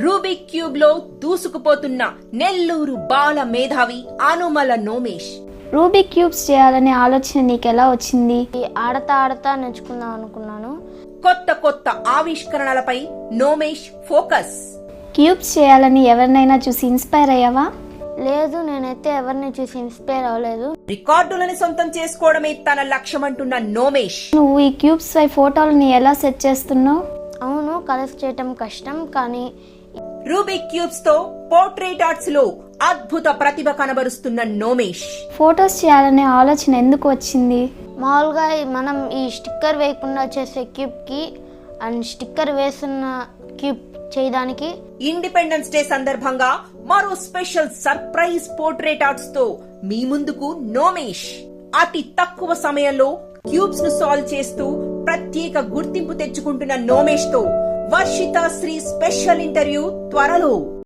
Rubik cube లో దూసుకుపోతున్న నెల్లూరు బాల మేధావి Anumula Somesh. Rubik cubes చేయాలనే ఆలోచన నీకెలా వచ్చింది? ఆడతా నేర్చుకుందాం అనుకున్నాను. కొత్త కొత్త ఆవిష్కరణలపై నోమేష్ ఫోకస్. క్యూబ్స్ చేయాలని ఎవరినైనా చూసి ఇన్స్పైర్ అయ్యావా? లేదు, నేనైతే ఎవరిని చూసి ఇన్స్పైర్ అవ్వలేదు. రికార్డులని సొంతం చేసుకోవడమే తన లక్ష్యమంటున్న నోమేష్. నువ్వు ఈ క్యూబ్స్ పై ఫోటోలని ఎలా సెట్ చేస్తున్నావు? అవును, కలర్స్ చేయటం కష్టం, కానీ రూబిక్ క్యూబ్స్ తో పోర్ట్రేట్ ఆర్ట్స్ లో అద్భుత ప్రతిభ కనబరుస్తున్న నోమేష్. ఫోటోస్ చేయాలనే ఆలోచన ఎందుకు వచ్చింది? మామూలుగా మనం ఈ స్టిక్కర్ వేయకుండా చేసే క్యూబ్ కి అండ్ స్టిక్కర్ వేసిన క్యూబ్ చేయడానికి ఇండిపెండెన్స్ డే సందర్భంగా మరో స్పెషల్ సర్ప్రైజ్ పోర్ట్రేట్ ఆర్ట్స్ తో మీ ముందుకు నోమేష్. అతి తక్కువ సమయంలో క్యూబ్స్ ను సాల్వ్ చేస్తూ ప్రత్యేక గుర్తింపు తెచ్చుకుంటున్న నోమేష్ తో వర్షిత శ్రీ స్పెషల్ ఇంటర్వ్యూ త్వరలో.